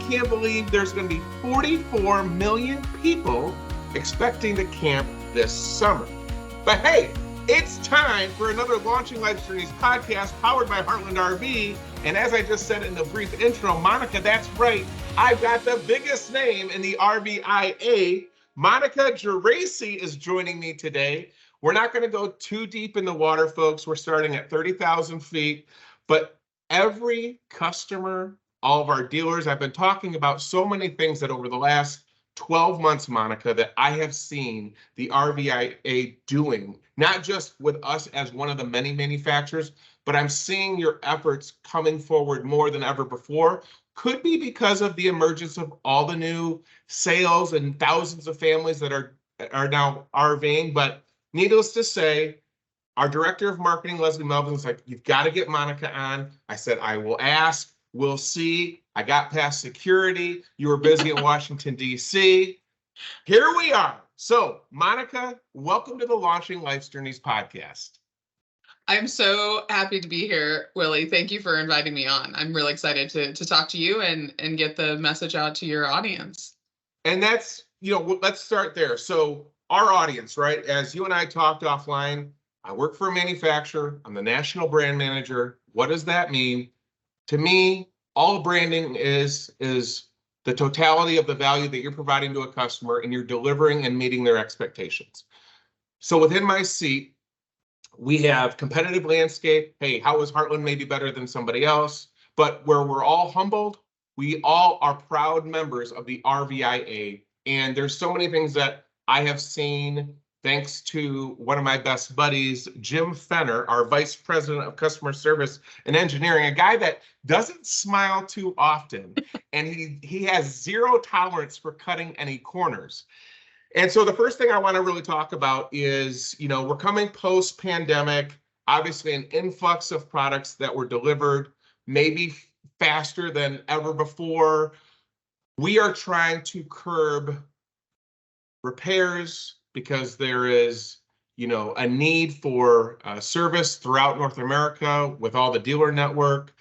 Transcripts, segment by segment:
can't believe there's going to be 44 million people expecting to camp this summer. But hey, it's time for another Launching Life Journeys podcast powered by Heartland RV. And as I just said in the brief intro, Monika, that's right, I've got the biggest name in the RVIA. Monika Geraci is joining me today. We're not going to go too deep in the water, folks. We're starting at 30,000 feet. But every customer, all of our dealers, I've been talking about so many things that over the last 12 months, Monika, that I have seen the RVIA doing, not just with us as one of the many manufacturers, but I'm seeing your efforts coming forward more than ever before. Could be because of the emergence of all the new sales and thousands of families that are now RVing. But needless to say, our director of marketing, Leslie Melvin, was like, you've got to get Monika on. I said, I will ask. We'll see. I got past security. You were busy in Washington, D.C. Here we are. So, Monika, welcome to the Launching Life's Journeys podcast. I'm so happy to be here, Willie. Thank you for inviting me on. I'm really excited to talk to you and get the message out to your audience. And that's, let's start there. So, our audience, right? As you and I talked offline, I work for a manufacturer. I'm the national brand manager. What does that mean? To me, all branding is the totality of the value that you're providing to a customer and you're delivering and meeting their expectations. So within my seat, we have competitive landscape. Hey, how is Heartland maybe better than somebody else? But where we're all humbled, we all are proud members of the RVIA. And there's so many things that I have seen thanks to one of my best buddies, Jim Fenner, our Vice President of Customer Service and Engineering, a guy that doesn't smile too often, and he has zero tolerance for cutting any corners. And so the first thing I want to really talk about is, we're coming post-pandemic, obviously an influx of products that were delivered maybe faster than ever before. We are trying to curb repairs, because there is, a need for service throughout North America with all the dealer network,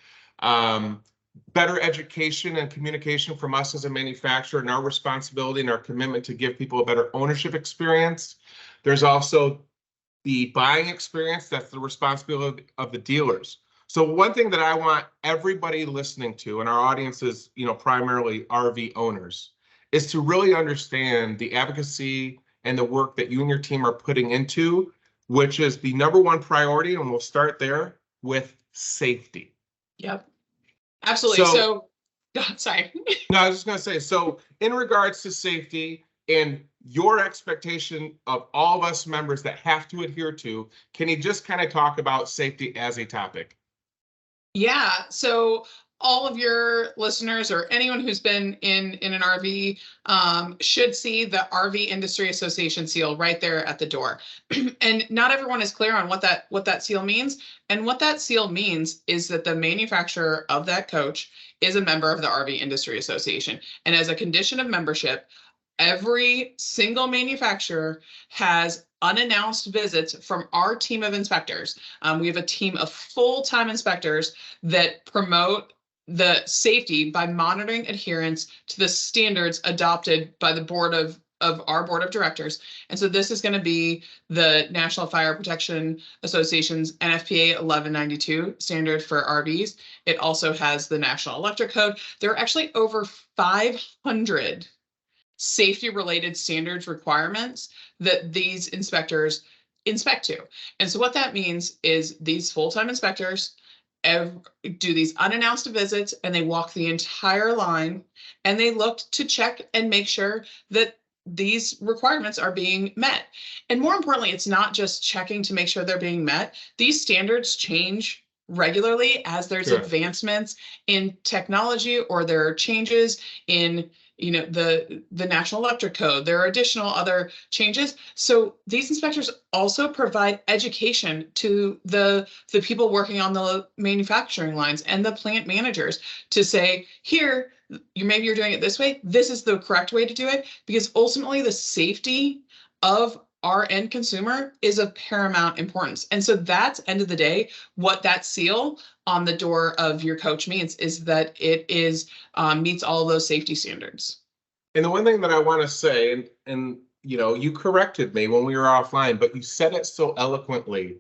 better education and communication from us as a manufacturer and our responsibility and our commitment to give people a better ownership experience. There's also the buying experience. That's the responsibility of the dealers. So one thing that I want everybody listening to, and our audience is, primarily RV owners, is to really understand the advocacy and the work that you and your team are putting into, which is the number one priority, and we'll start there with safety. Yep, absolutely. So sorry. No, I was just going to say, so in regards to safety and your expectation of all of us members that have to adhere to, can you just kind of talk about safety as a topic? Yeah, so all of your listeners or anyone who's been in an RV should see the RV Industry Association seal right there at the door. And not everyone is clear on what that seal means. And what that seal means is that the manufacturer of that coach is a member of the RV Industry Association. And as a condition of membership, every single manufacturer has unannounced visits from our team of inspectors. We have a team of full-time inspectors that promote the safety by monitoring adherence to the standards adopted by the board of our board of directors. And so this is going to be the National Fire Protection Association's NFPA 1192 standard for RVs. It also has the National Electric Code. There are actually over 500 safety-related standards requirements that these inspectors inspect to. And so what that means is these full-time inspectors do these unannounced visits, and they walk the entire line, and they look to check and make sure that these requirements are being met. And more importantly, it's not just checking to make sure they're being met. These standards change regularly as there's advancements in technology, or there are changes in the National Electric Code. There are additional other changes. So these inspectors also provide education to the people working on the manufacturing lines and the plant managers to say, here, maybe you're doing it this way. This is the correct way to do it, because ultimately the safety of our end consumer is of paramount importance. And so that's, end of the day, what that seal on the door of your coach means is that it is meets all of those safety standards. And the one thing that I want to say, and you corrected me when we were offline, but you said it so eloquently.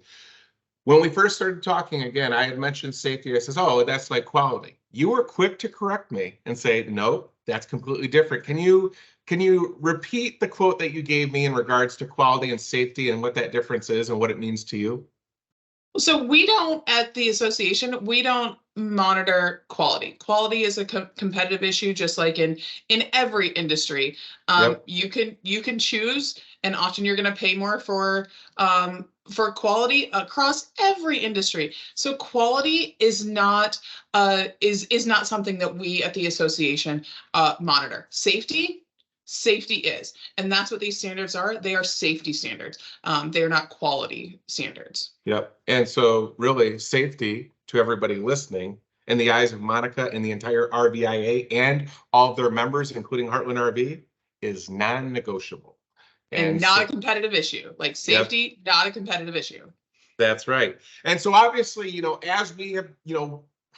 When we first started talking again, I had mentioned safety. I says, oh, that's like quality. You were quick to correct me and say, no, that's completely different. Can you repeat the quote that you gave me in regards to quality and safety and what that difference is and what it means to you? So we don't, at the association, we don't monitor quality. Quality is a competitive issue, just like in every industry. Yep. You can choose, and often you're going to pay more for quality across every industry. So quality is not not something that we at the association monitor. Safety is, and that's what these standards are. They are safety standards. They're not quality standards. Yep. And so really safety, to everybody listening, in the eyes of Monika and the entire RVIA and all of their members, including Heartland RV, is non-negotiable. And not a competitive issue. Like safety, yep. Not a competitive issue. That's right. And so obviously, as we have,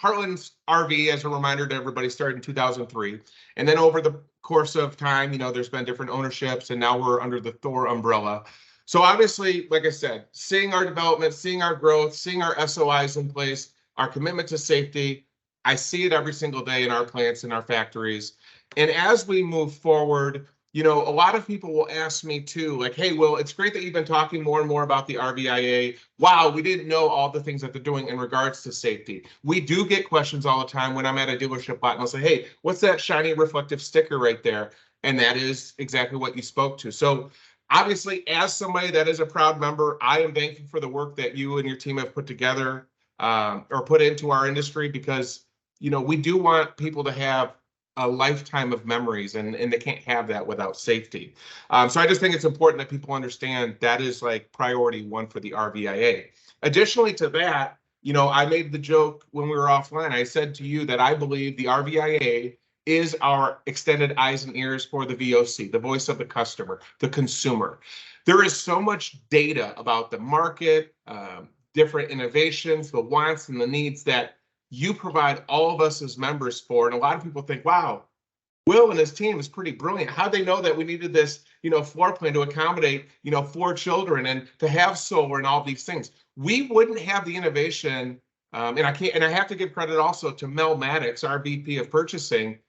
Heartland's RV, as a reminder to everybody, started in 2003. And then over the course of time, there's been different ownerships, and now we're under the Thor umbrella. So obviously, like I said, seeing our development, seeing our growth, seeing our SOIs in place, our commitment to safety, I see it every single day in our plants, in our factories. And as we move forward, a lot of people will ask me too, like, hey, Will, it's great that you've been talking more and more about the RVIA. Wow, we didn't know all the things that they're doing in regards to safety. We do get questions all the time when I'm at a dealership lot, and they'll say, hey, what's that shiny reflective sticker right there? And that is exactly what you spoke to. So obviously, as somebody that is a proud member, I am thankful for the work that you and your team have put together or put into our industry, because, we do want people to have a lifetime of memories, and they can't have that without safety. So I just think it's important that people understand that is like priority one for the RVIA. Additionally to that, I made the joke when we were offline. I said to you that I believe the RVIA is our extended eyes and ears for the VOC, the voice of the customer, the consumer. There is so much data about the market, different innovations, the wants and the needs that you provide all of us as members for. And a lot of people think, wow, Will and his team is pretty brilliant. How'd they know that we needed this, floor plan to accommodate, 4 children and to have solar and all these things? We wouldn't have the innovation. And I have to give credit also to Mel Maddox, our VP of purchasing.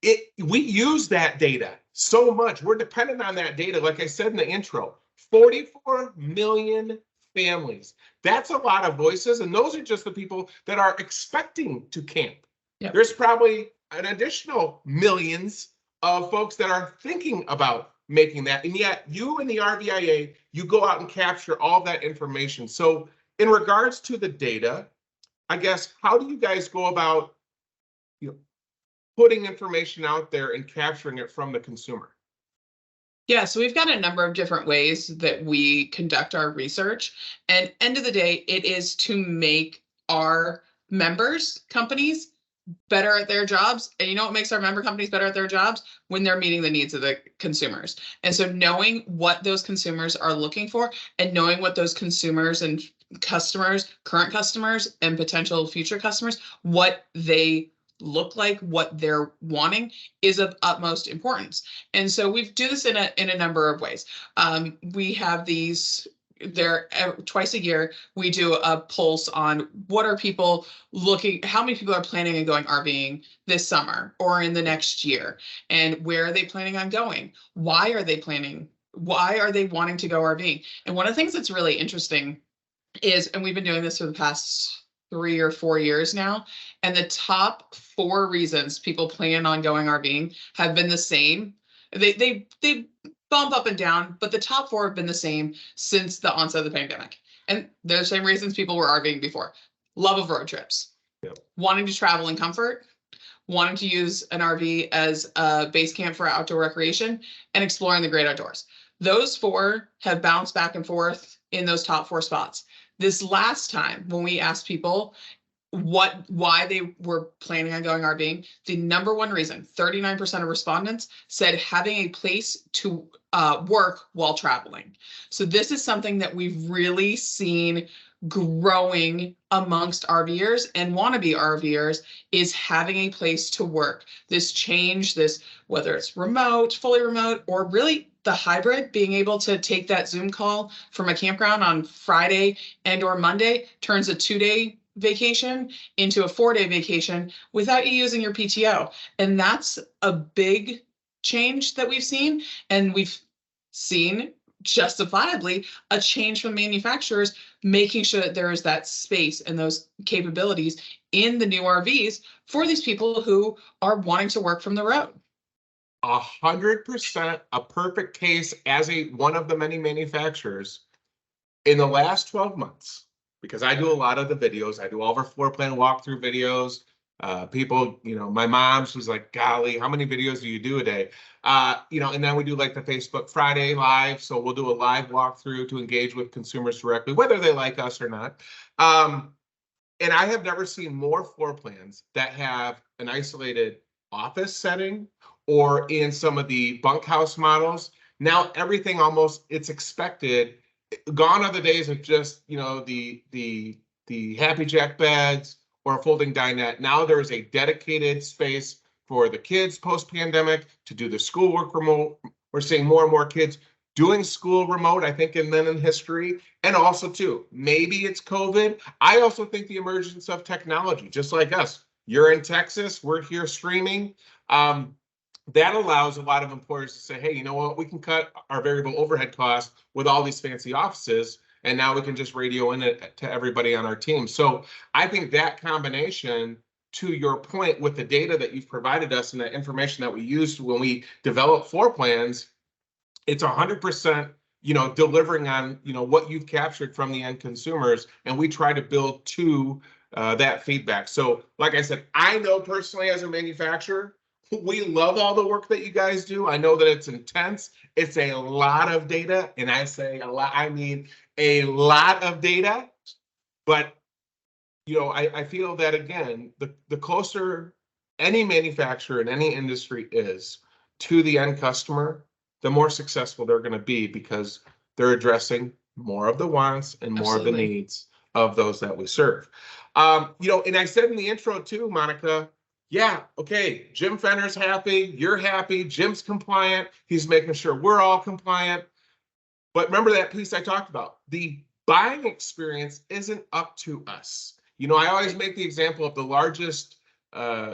We use that data so much. We're dependent on that data. Like I said in the intro, 44 million families. That's a lot of voices, and those are just the people that are expecting to camp. Yep. There's probably an additional millions of folks that are thinking about making that, and yet you and the RVIA, you go out and capture all that information. So in regards to the data, I guess, how do you guys go about putting information out there and capturing it from the consumer? Yeah, so we've got a number of different ways that we conduct our research. And end of the day, it is to make our members' companies better at their jobs. And what makes our member companies better at their jobs? When they're meeting the needs of the consumers. And so knowing what those consumers are looking for, and knowing what those consumers and customers, current customers and potential future customers, what they look like, what they're wanting, is of utmost importance. And so we do this in a number of ways. We have these there twice a year. We do a pulse on what are people looking, how many people are planning on going RVing this summer or in the next year, and where are they planning on going? Why are they planning? Why are they wanting to go RVing? And one of the things that's really interesting is, and we've been doing this for the past 3 or 4 years now, and the top 4 reasons people plan on going RVing have been the same. They bump up and down, but the top 4 have been the same since the onset of the pandemic. And they're the same reasons people were RVing before. Love of road trips, yep. Wanting to travel in comfort, wanting to use an RV as a base camp for outdoor recreation, and exploring the great outdoors. Those 4 have bounced back and forth in those top 4 spots. This last time when we asked people, why they were planning on going RVing, the number one reason, 39% of respondents said having a place to work while traveling. So this is something that we've really seen growing amongst RVers and wannabe RVers, is having a place to work. This change, this, whether it's remote, fully remote, or really the hybrid, being able to take that Zoom call from a campground on Friday and or Monday turns a 2-day vacation into a 4-day vacation without you using your PTO. And that's a big change that we've seen. And we've seen justifiably a change from manufacturers, making sure that there is that space and those capabilities in the new RVs for these people who are wanting to work from the road. 100% a perfect case as one of the many manufacturers in the last 12 months. Because I do a lot of the videos, I do all of our floor plan walkthrough videos. People, my mom, she's like, golly, how many videos do you do a day? And then we do like the Facebook Friday live. So we'll do a live walkthrough to engage with consumers directly, whether they like us or not. And I have never seen more floor plans that have an isolated office setting or in some of the bunkhouse models. Now everything almost, it's expected. Gone are the days of just, the Happy Jack beds or a folding dinette. Now there is a dedicated space for the kids post-pandemic to do the schoolwork remote. We're seeing more and more kids doing school remote, I think, in history. And also, too, maybe it's COVID. I also think the emergence of technology, just like us. You're in Texas, we're here streaming. That allows a lot of employers to say, hey, you know what, we can cut our variable overhead costs with all these fancy offices, and now we can just radio in it to everybody on our team. So I think that combination, to your point, with the data that you've provided us and the information that we used when we develop floor plans, it's 100%, delivering on, what you've captured from the end consumers, and we try to build to that feedback. So like I said, I know personally as a manufacturer, we love all the work that you guys do. I know that it's intense. It's a lot of data, and I say a lot, I mean a lot of data. But I feel that, again, the closer any manufacturer in any industry is to the end customer, the more successful they're going to be, because they're addressing more of the wants and more of the needs of those that we serve. And I said in the intro too, Monika, yeah, okay, Jim Fenner's happy, you're happy, Jim's compliant, he's making sure we're all compliant. But remember that piece I talked about, the buying experience isn't up to us. I always make the example of the largest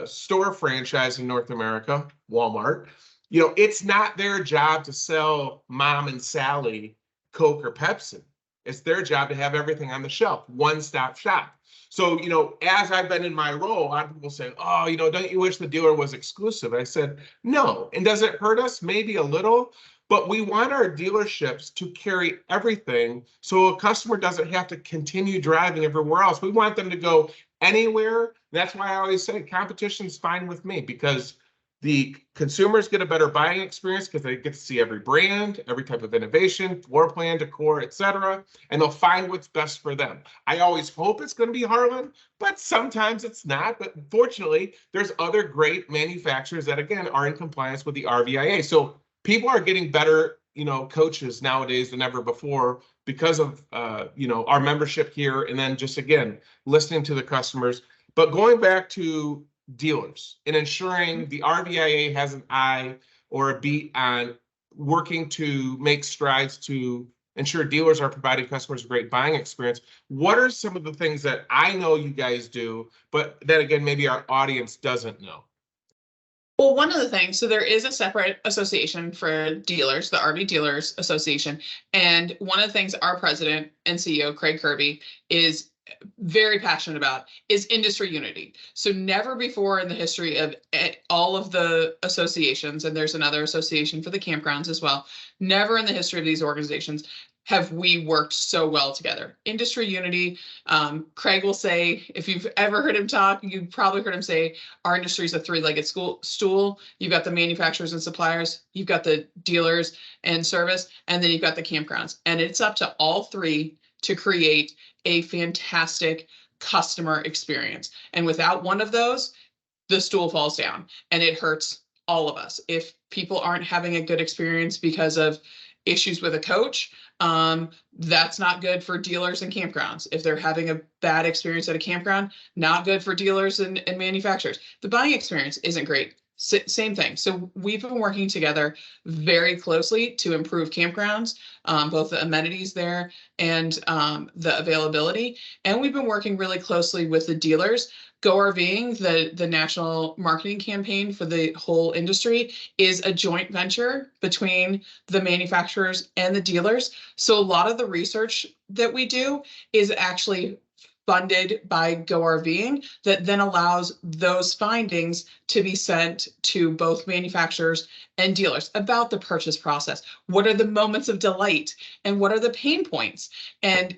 store franchise in North America, Walmart. It's not their job to sell Mom and Sally Coke or Pepsi. It's their job to have everything on the shelf, one-stop shop. So, as I've been in my role, a lot of people say, oh, don't you wish the dealer was exclusive? I said, no. And does it hurt us? Maybe a little, but we want our dealerships to carry everything so a customer doesn't have to continue driving everywhere else. We want them to go anywhere. That's why I always say competition's fine with me, because the consumers get a better buying experience because they get to see every brand, every type of innovation, floor plan, decor, etc., and they'll find what's best for them. I always hope it's going to be Heartland, but sometimes it's not. But fortunately, there's other great manufacturers that, again, are in compliance with the RVIA. So people are getting better, coaches nowadays than ever before because of, our membership here, and then just, again, listening to the customers. But going back to dealers and ensuring the RVIA has an eye or a beat on working to make strides to ensure dealers are providing customers a great buying experience. What are some of the things that I know you guys do, but that, again, maybe our audience doesn't know? Well, one of the things, so there is a separate association for dealers, the RV Dealers Association. And one of the things our president and CEO, Craig Kirby, is very passionate about is industry unity. So never before in the history of all of the associations, and there's another association for the campgrounds as well, never in the history of these organizations have we worked so well together. Industry unity. Craig will say, if you've ever heard him talk, you've probably heard him say, our industry is a three-legged stool. You've got the manufacturers and suppliers, you've got the dealers and service, and then you've got the campgrounds. And it's up to all three to create a fantastic customer experience. And without one of those, the stool falls down and it hurts all of us. If people aren't having a good experience because of issues with a coach, that's not good for dealers and campgrounds. If they're having a bad experience at a campground, not good for dealers and manufacturers. The buying experience isn't great. Same thing. So we've been working together very closely to improve campgrounds, both the amenities there and the availability. And we've been working really closely with the dealers. Go RVing, the national marketing campaign for the whole industry, is a joint venture between the manufacturers and the dealers. So a lot of the research that we do is actually funded by Go RVing, that then allows those findings to be sent to both manufacturers and dealers about the purchase process. What are the moments of delight and what are the pain points? And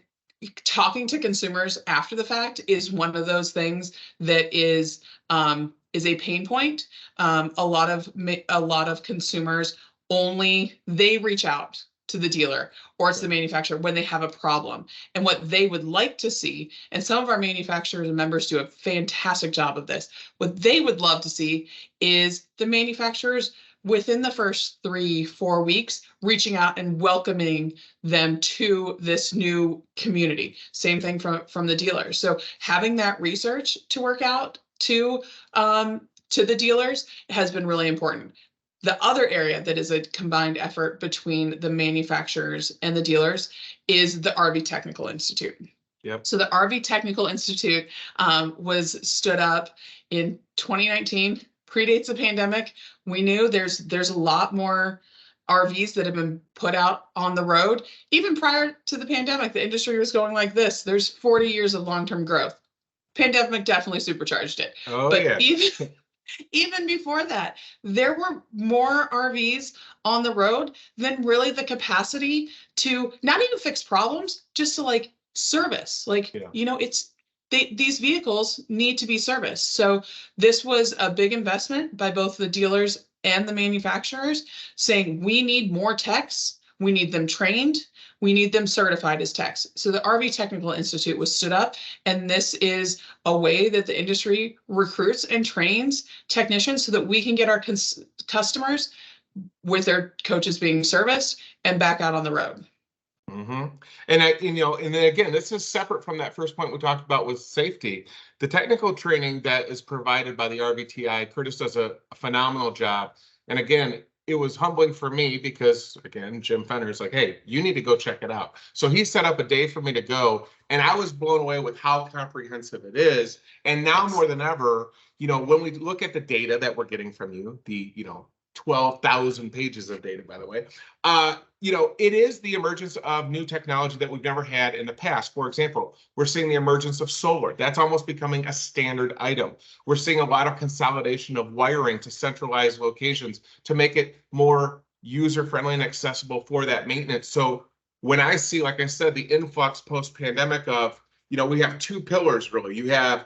talking to consumers after the fact is one of those things that is a pain point. A lot of consumers they reach out to the dealer or it's the manufacturer when they have a problem, and what they would like to see. And some of our manufacturers and members do a fantastic job of this. What they would love to see is the manufacturers within the first 3-4 weeks reaching out and welcoming them to this new community. Same thing from the dealers. So having that research to work out to the dealers has been really important. The other area that is a combined effort between the manufacturers and the dealers is the RV Technical Institute. Yep. So the RV Technical Institute was stood up in 2019, predates the pandemic. We knew there's a lot more RVs that have been put out on the road. Even prior to the pandemic, the industry was going like this. There's 40 years of long-term growth. Pandemic definitely supercharged it. Oh, but yeah. Even before that, there were more RVs on the road than really the capacity to not even fix problems, just to like service. Like, these vehicles need to be serviced. So this was a big investment by both the dealers and the manufacturers, saying we need more techs, we need them trained, we need them certified as techs. So the RV Technical Institute was stood up, and this is a way that the industry recruits and trains technicians so that we can get our customers with their coaches being serviced and back out on the road. Mm-hmm. And and then again, this is separate from that first point we talked about with safety. The technical training that is provided by the RVTI, Curtis does a phenomenal job. And again, it was humbling for me because, again, Jim Fenner is like, hey, you need to go check it out. So he set up a day for me to go, and I was blown away with how comprehensive it is. And now more than ever, when we look at the data that we're getting from you, the 12,000 pages of data, by the way, it is the emergence of new technology that we've never had in the past. For example, we're seeing the emergence of solar. That's almost becoming a standard item. We're seeing a lot of consolidation of wiring to centralized locations to make it more user-friendly and accessible for that maintenance. So when I see, like I said, the influx post-pandemic of, we have two pillars, really. You have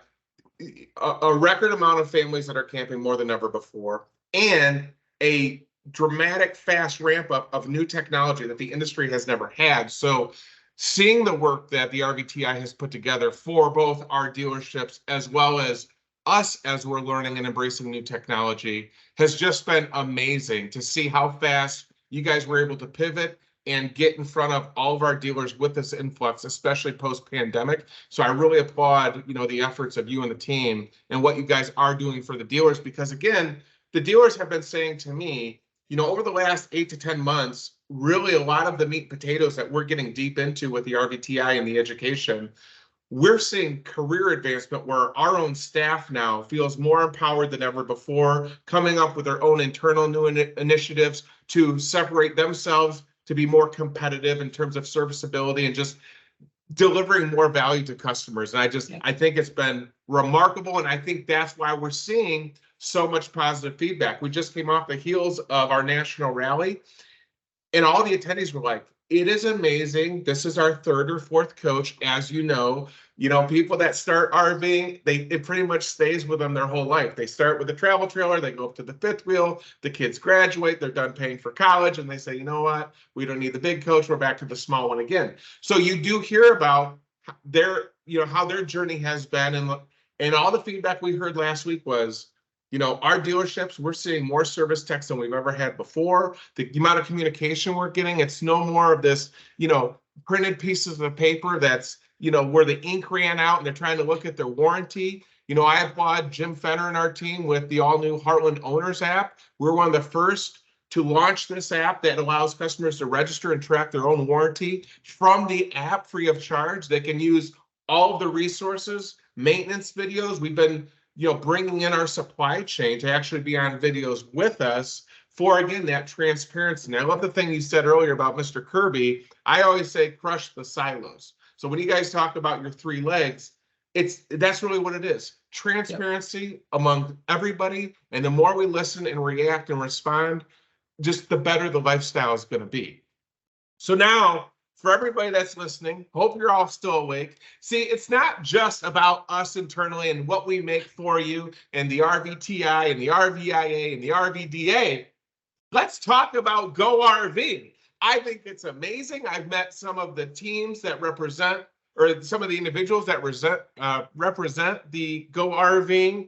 a record amount of families that are camping more than ever before, and a dramatic, fast ramp up of new technology that the industry has never had. So seeing the work that the RVTI has put together for both our dealerships as well as us as we're learning and embracing new technology has just been amazing to see how fast you guys were able to pivot and get in front of all of our dealers with this influx, especially post-pandemic. So I really applaud, the efforts of you and the team and what you guys are doing for the dealers, because again, the dealers have been saying to me, over the last 8 to 10 months, really a lot of the meat and potatoes that we're getting deep into with the RVTI and the education, we're seeing career advancement where our own staff now feels more empowered than ever before, coming up with their own internal new initiatives to separate themselves, to be more competitive in terms of serviceability and just delivering more value to customers. And I think it's been remarkable. And I think that's why we're seeing so much positive feedback. We just came off the heels of our national rally, and all the attendees were like, it is amazing. This is our third or fourth coach. As you know, people that start RVing, it pretty much stays with them their whole life. They start with a travel trailer, they go up to the fifth wheel, the kids graduate, they're done paying for college, and they say, you know what, we don't need the big coach, we're back to the small one again. So you do hear about how their journey has been, and all the feedback we heard last week was, our dealerships, we're seeing more service techs than we've ever had before. The amount of communication we're getting, it's no more of this, printed pieces of paper that's, where the ink ran out and they're trying to look at their warranty. I applaud Jim Fenner and our team with the all-new Heartland Owners app. We're one of the first to launch this app that allows customers to register and track their own warranty from the app free of charge. They can use all of the resources, maintenance videos. We've been, bringing in our supply chain to actually be on videos with us for, again, that transparency. And I love the thing you said earlier about Mr. Kirby. I always say crush the silos. So when you guys talk about your 3 legs, that's really what it is. Transparency among everybody. And the more we listen and react and respond, just the better the lifestyle is going to be. So now, for everybody that's listening, hope you're all still awake. See, it's not just about us internally and what we make for you and the RVTI and the RVIA and the RVDA. Let's talk about Go RV. I think it's amazing. I've met some of the teams that represent, or some of the individuals that represent the Go RVing.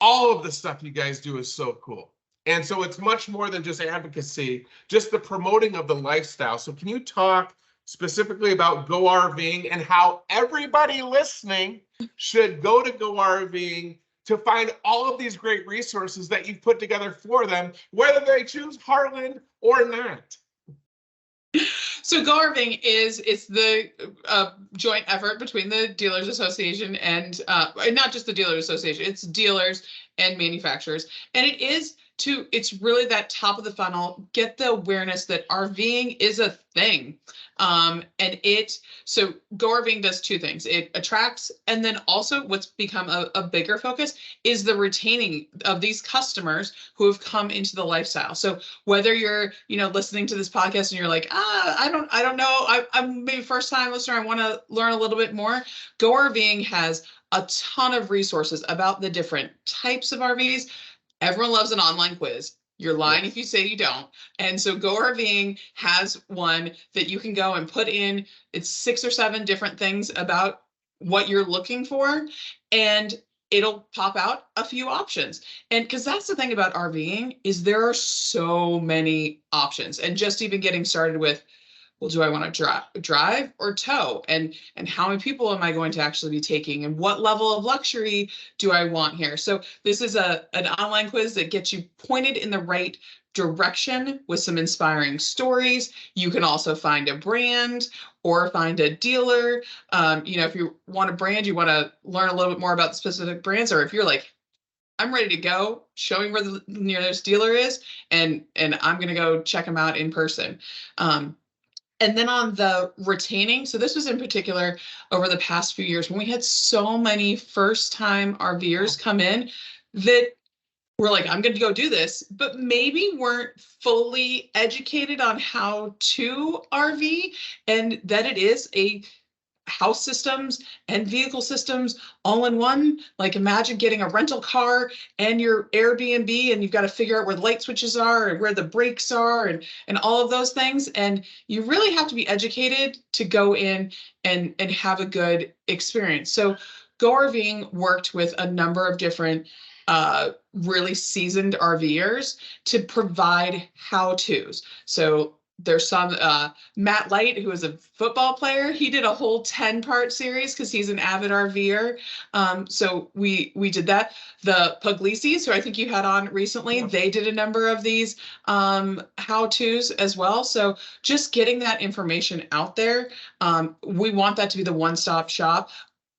All of the stuff you guys do is so cool. And so it's much more than just advocacy, just the promoting of the lifestyle. So can you talk specifically about Go RVing and how everybody listening should go to Go RVing to find all of these great resources that you've put together for them, whether they choose Heartland or not? So Go RVing it's the joint effort between the Dealers Association and not just the Dealers Association, it's dealers and manufacturers. And it's really that top of the funnel, get the awareness that RVing is a thing. So Go RVing does 2 things. It attracts, and then also what's become a bigger focus is the retaining of these customers who have come into the lifestyle. So whether you're, listening to this podcast and you're like, I don't know, I'm maybe first time listener, I want to learn a little bit more. Go RVing has a ton of resources about the different types of RVs. Everyone loves an online quiz. You're lying if you say you don't. And so Go RVing has one that you can go and put in. It's 6 or 7 different things about what you're looking for, and it'll pop out a few options. And because that's the thing about RVing is there are so many options. And just even getting started with, well, do I want to drive or tow? And how many people am I going to actually be taking? And what level of luxury do I want here? So this is an online quiz that gets you pointed in the right direction with some inspiring stories. You can also find a brand or find a dealer. If you want a brand, you want to learn a little bit more about the specific brands, or if you're like, I'm ready to go, show me where the nearest dealer is, and I'm going to go check them out in person. And then on the retaining, so this was in particular over the past few years when we had so many first-time RVers come in that were like, I'm going to go do this, but maybe weren't fully educated on how to RV, and that it is a house systems and vehicle systems all in one. Like imagine getting a rental car and your Airbnb, and you've got to figure out where the light switches are and where the brakes are and all of those things. And you really have to be educated to go in and have a good experience. So Go RVing worked with a number of different really seasoned RVers to provide how-tos. So there's some, Matt Light, who is a football player, he did a whole 10-part series because he's an avid RVer. So we did that. The Puglisi's, who I think you had on recently, they did a number of these how-tos as well. So just getting that information out there. We want that to be the one-stop shop.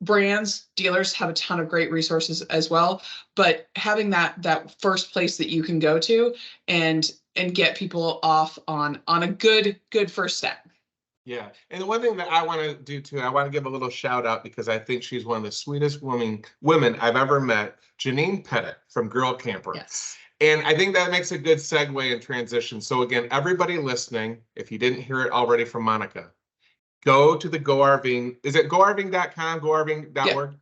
Brands, dealers have a ton of great resources as well, but having that first place that you can go to and get people off on a good first step. Yeah. And the one thing that I want to do too, I want to give a little shout out because I think she's one of the sweetest women I've ever met, Janine Pettit from Girl Camper. Yes. And I think that makes a good segue and transition. So again, everybody listening, if you didn't hear it already from Monika, go to the Go RVing. Is it GoRVing.com? GoRVing.org?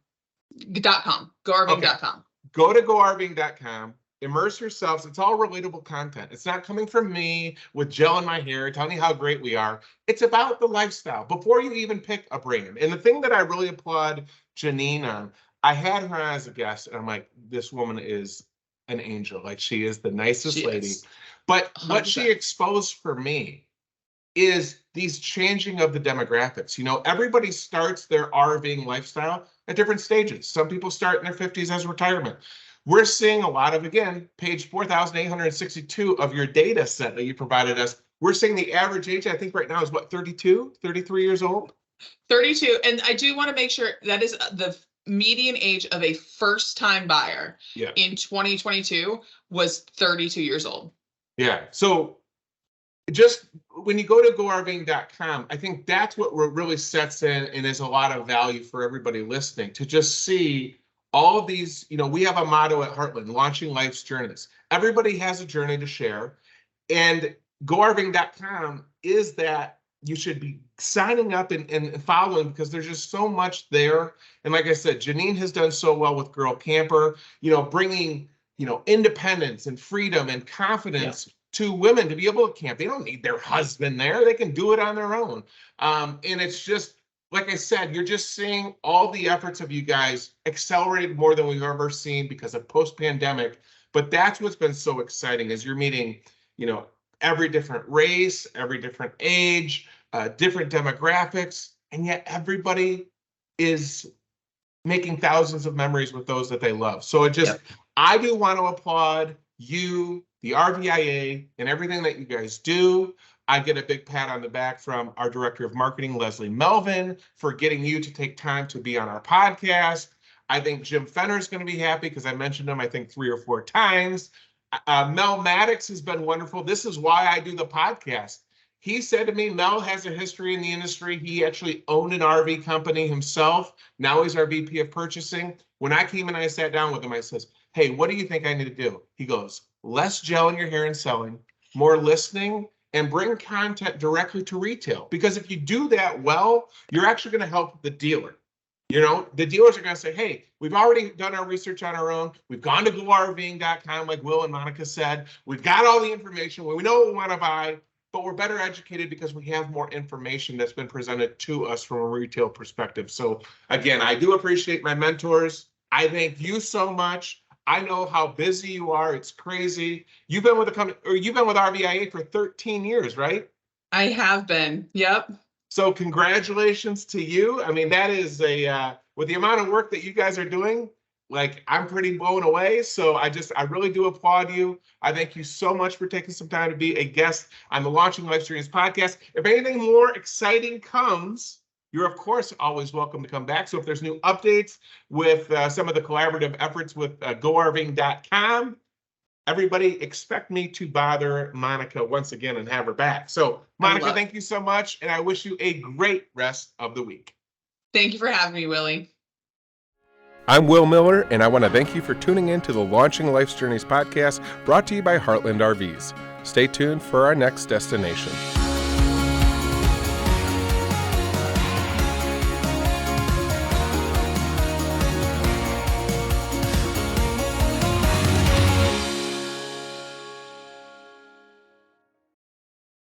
.com. GoRVing.com. Okay. Go to GoRVing.com. Immerse yourselves. It's all relatable content. It's not coming from me with gel in my hair telling you how great we are. It's about the lifestyle before you even pick a brand. And the thing that I really applaud Janine on, I had her on as a guest, and I'm like, this woman is an angel. Like, she is the nicest lady. But what she exposed for me is these changing of the demographics. You know, everybody starts their RVing lifestyle at different stages. Some people start in their 50s as retirement. We're seeing a lot of, again, page 4,862 of your data set that you provided us. We're seeing the average age, I think right now is what, 32, 33 years old? 32. And I do want to make sure that is the median age of a first-time buyer in 2022 was 32 years old. Yeah. So just when you go to GoRVing.com, I think that's what really sets in and is a lot of value for everybody listening, to just see all of these. You know, we have a motto at Heartland, launching life's journeys. Everybody has a journey to share, and GoRVing.com is that. You should be signing up and following, because there's just so much there. And like I said, Janine has done so well with Girl Camper, you know, bringing, you know, independence and freedom and confidence to women to be able to camp. They don't need their husband there. They can do it on their own. And it's just, like I said, you're just seeing all the efforts of you guys accelerated more than we've ever seen because of post-pandemic. But that's what's been so exciting, is you're meeting, you know, every different race, every different age, different demographics, and yet everybody is making thousands of memories with those that they love. So it just, I do want to applaud you, the RVIA, and everything that you guys do. I get a big pat on the back from our Director of Marketing, Leslie Melvin, for getting you to take time to be on our podcast. I think Jim Fenner is going to be happy because I mentioned him, I think, 3 or 4 times. Mel Maddox has been wonderful. This is why I do the podcast. He said to me, Mel has a history in the industry. He actually owned an RV company himself. Now he's our VP of purchasing. When I came in, I sat down with him. I says, hey, what do you think I need to do? He goes, less gel in your hair and selling, more listening, and bring content directly to retail. Because if you do that well, you're actually going to help the dealer. You know, the dealers are going to say, hey, we've already done our research on our own. We've gone to GoRVing.com, like Will and Monika said. We've got all the information. We know what we want to buy, but we're better educated because we have more information that's been presented to us from a retail perspective. So again, I do appreciate my mentors. I thank you so much. I know how busy you are. It's crazy. You've been with the company, or you've been with RVIA for 13 years, right? I have been. Yep. So congratulations to you. I mean, that is with the amount of work that you guys are doing, like, I'm pretty blown away. So I really do applaud you. I thank you so much for taking some time to be a guest on the Launching Life Streams podcast. If anything more exciting comes, you're of course always welcome to come back. So if there's new updates with some of the collaborative efforts with GoRVing.com, everybody expect me to bother Monika once again and have her back. So Monika, thank you so much. And I wish you a great rest of the week. Thank you for having me, Willie. I'm Will Miller, and I want to thank you for tuning in to the Launching Life's Journeys podcast, brought to you by Heartland RVs. Stay tuned for our next destination.